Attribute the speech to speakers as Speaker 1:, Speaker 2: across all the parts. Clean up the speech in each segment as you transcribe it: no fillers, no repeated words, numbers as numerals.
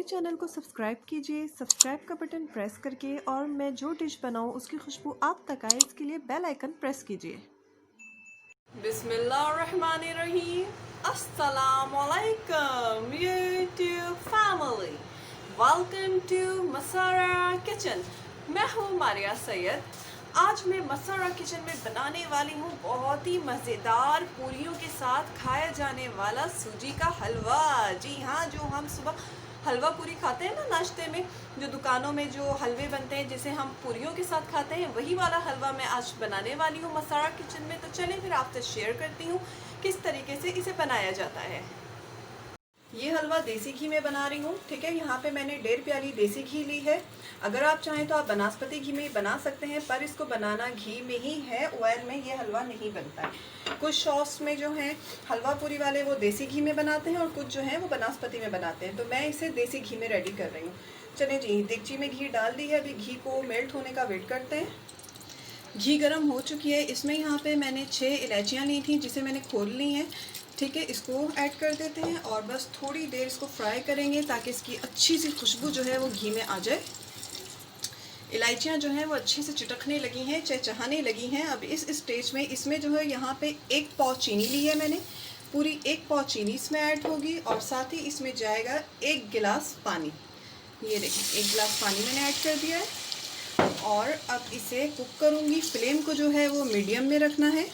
Speaker 1: मेरे चैनल को सब्सक्राइब कीजिए, सब्सक्राइब का बटन प्रेस करके, और मैं जो डिश बनाऊं उसकी खुशबू आप तक आए इसके लिए बेल आइकन प्रेस कीजिए।
Speaker 2: बिस्मिल्लाहिर्रहमानिर्रहीम। अस्सलामुअलैकुम यूट्यूब फैमिली, वेलकम टू मसारा किचन। मैं हूँ मारिया सैयद। आज मैं मसारा किचन में बनाने वाली हूँ बहुत ही मज़ेदार पूरियों के साथ खाया जाने वाला सूजी का हलवा। जी हाँ, जो हम सुबह हलवा पूरी खाते हैं ना नाश्ते में, जो दुकानों में जो हलवे बनते हैं जिसे हम पूरियों के साथ खाते हैं, वही वाला हलवा मैं आज बनाने वाली हूँ मसारा किचन में। तो चलें फिर आपसे शेयर करती हूँ किस तरीके से इसे बनाया जाता है। ये हलवा देसी घी में बना रही हूँ, ठीक है। यहाँ पे मैंने 1.5 प्याली देसी घी ली है। अगर आप चाहें तो आप बनास्पति घी में बना सकते हैं, पर इसको बनाना घी में ही है, ऑयल में ये हलवा नहीं बनता है। कुछ शॉप्स में जो है हलवा पूरी वाले वो देसी घी में बनाते हैं और कुछ जो है वो बनास्पति में बनाते हैं। तो मैं इसे देसी घी में रेडी कर रही हूँ। चलिए जी, देगची में घी डाल दी है। अभी घी को मेल्ट होने का वेट करते हैं। घी गर्म हो चुकी है। इसमें यहाँ पे मैंने 6 इलायचियाँ ली थी जिसे मैंने खोल ली हैं, ठीक है। इसको ऐड कर देते हैं और बस थोड़ी देर इसको फ्राई करेंगे ताकि इसकी अच्छी सी खुशबू जो है वो घी में आ जाए। इलायचियाँ जो हैं वो अच्छे से चिटकने लगी हैं, चहचहाने लगी हैं। अब इस स्टेज में इसमें जो है यहाँ पे 1 पाव चीनी ली है मैंने, पूरी 1 पाव चीनी इसमें ऐड होगी और साथ ही इसमें जाएगा 1 गिलास पानी। ये देखिए 1 गिलास पानी मैंने ऐड कर दिया है और अब इसे कुक करूँगी। फ्लेम को जो है वो मीडियम में रखना है।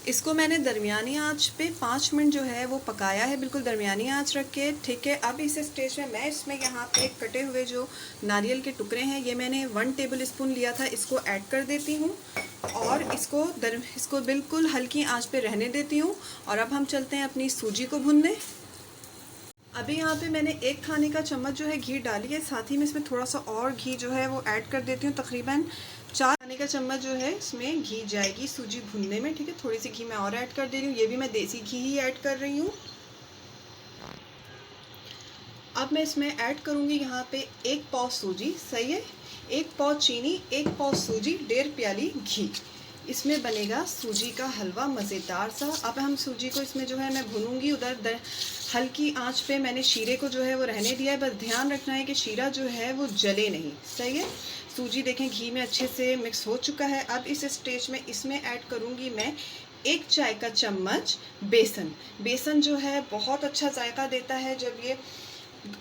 Speaker 2: इसको मैंने दरमियानी आंच पे 5 मिनट जो है वो पकाया है, बिल्कुल दरमियानी आंच रख के, ठीक है। अब इस स्टेज में मैं इसमें यहाँ पे कटे हुए जो नारियल के टुकड़े हैं, ये मैंने 1 टेबल स्पून लिया था, इसको ऐड कर देती हूँ और इसको बिल्कुल हल्की आंच पे रहने देती हूँ। और अब हम चलते हैं अपनी सूजी को भूनने। अभी यहाँ पे मैंने 1 खाने का चम्मच जो है घी डाली है, साथ ही में इसमें थोड़ा सा और घी जो है वो ऐड कर देती हूँ। तकरीबन 4 खाने का चम्मच जो है इसमें घी जाएगी सूजी भुनने में, ठीक है। थोड़ी सी घी मैं और ऐड कर दे रही हूँ। ये भी मैं देसी घी ही ऐड कर रही हूँ। अब मैं इसमें ऐड करूँगी यहाँ पे 1 पाव सूजी, सही है, 1 पाव चीनी, 1 पाव सूजी, 1.5 प्याली घी। इसमें बनेगा सूजी का हलवा मज़ेदार सा। अब हम सूजी को इसमें जो है मैं भूनूंगी। उधर हल्की आंच पे मैंने शीरे को जो है वो रहने दिया है। बस ध्यान रखना है कि शीरा जो है वो जले नहीं, सही है। सूजी देखें घी में अच्छे से मिक्स हो चुका है। अब इस स्टेज में इसमें ऐड करूँगी मैं 1 चाय का चम्मच बेसन। बेसन जो है बहुत अच्छा जायका देता है। जब ये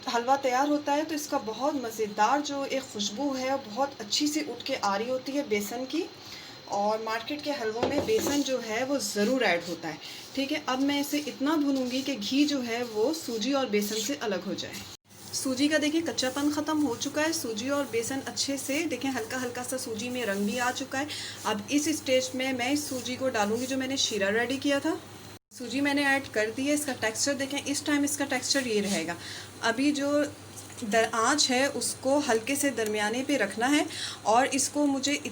Speaker 2: हलवा तैयार होता है तो इसका बहुत मज़ेदार जो एक खुशबू है बहुत अच्छी सी उठ के आ रही होती है बेसन की। और मार्केट के हलवों में बेसन जो है वो ज़रूर ऐड होता है, ठीक है। अब मैं इसे इतना भूनूंगी कि घी जो है वो सूजी और बेसन से अलग हो जाए। सूजी का देखिए कच्चापन ख़त्म हो चुका है। सूजी और बेसन अच्छे से देखें हल्का हल्का सा सूजी में रंग भी आ चुका है। अब इस स्टेज में मैं इस सूजी को डालूंगी जो मैंने शीरा रेडी किया था। सूजी मैंने ऐड कर दी है। इसका टेक्सचर देखें, इस टाइम इसका टेक्सचर ये रहेगा। अभी जो आँच है उसको हल्के से दरमियाने पे रखना है और इसको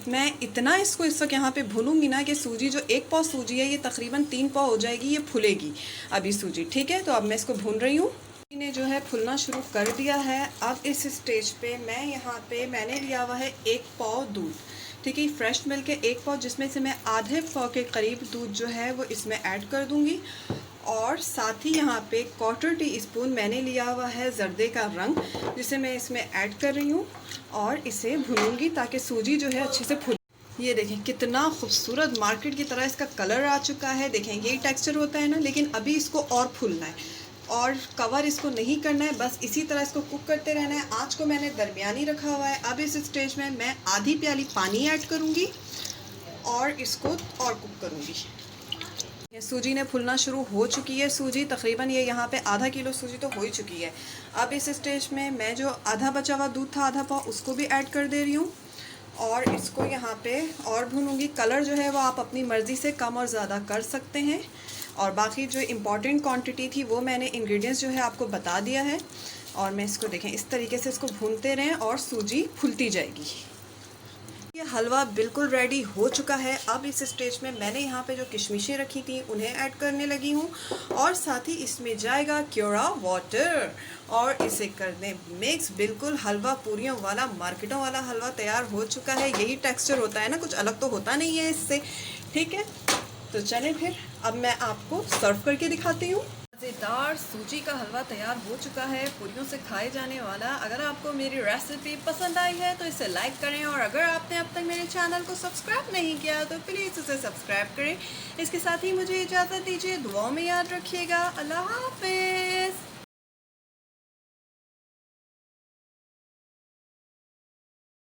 Speaker 2: मैं इतना इसको इस वक्त यहाँ पे भूनूंगी ना कि सूजी जो 1 पाव सूजी है ये तकरीबन 3 पाव हो जाएगी, ये फूलेगी अभी सूजी, ठीक है। तो अब मैं इसको भून रही हूँ। ने जो है फूलना शुरू कर दिया है। अब इस स्टेज पे मैं यहाँ पे मैंने लिया हुआ है 1 पाव दूध, ठीक है, फ्रेश मिल्क के 1 पाव, जिसमें से मैं आधे पाव के करीब दूध जो है वो इसमें ऐड कर दूँगी। और साथ ही यहाँ पे 1/4 टीस्पून मैंने लिया हुआ है जर्दे का रंग, जिसे मैं इसमें ऐड कर रही हूँ और इसे भूनूंगी ताकि सूजी जो है अच्छे से फूले। ये देखें कितना खूबसूरत मार्केट की तरह इसका कलर आ चुका है। देखें यही टेक्सचर होता है ना, लेकिन अभी इसको और फूलना है और कवर इसको नहीं करना है, बस इसी तरह इसको कुक करते रहना है। आँच को मैंने दरमियानी रखा हुआ है। अब इस स्टेज में मैं आधी प्याली पानी ऐड करूँगी और इसको और कुक करूँगी। सूजी ने फूलना शुरू हो चुकी है। सूजी तकरीबन ये यहाँ पे आधा किलो सूजी तो हो ही चुकी है। अब इस स्टेज में मैं जो आधा बचा हुआ दूध था आधा पाव, उसको भी ऐड कर दे रही हूँ और इसको यहाँ पे और भूनूंगी। कलर जो है वो आप अपनी मर्ज़ी से कम और ज़्यादा कर सकते हैं और बाकी जो इम्पॉर्टेंट क्वांटिटी थी वो मैंने इंग्रेडिएंट्स जो है आपको बता दिया है। और मैं इसको देखें इस तरीके से इसको भूनते रहें और सूजी फूलती जाएगी। ये हलवा बिल्कुल रेडी हो चुका है। अब इस स्टेज में मैंने यहाँ पे जो किशमिशें रखी थी उन्हें ऐड करने लगी हूँ और साथ ही इसमें जाएगा क्योरा वाटर और इसे कर दें मिक्स। बिल्कुल हलवा पूरियों वाला, मार्केटों वाला हलवा तैयार हो चुका है। यही टेक्सचर होता है ना, कुछ अलग तो होता नहीं है इससे, ठीक है। तो चलें फिर अब मैं आपको सर्व करके दिखाती हूँ। मज़ेदार सूजी का हलवा तैयार हो चुका है, पूरियों से खाए जाने वाला। अगर आपको मेरी रेसिपी पसंद आई है तो इसे लाइक करें, और अगर आपने अब तक मेरे चैनल को सब्सक्राइब नहीं किया तो प्लीज़ उसे सब्सक्राइब करें। इसके साथ ही मुझे इजाज़त दीजिए, दुआओं में याद रखिएगा। अल्लाह हाफ़िज़।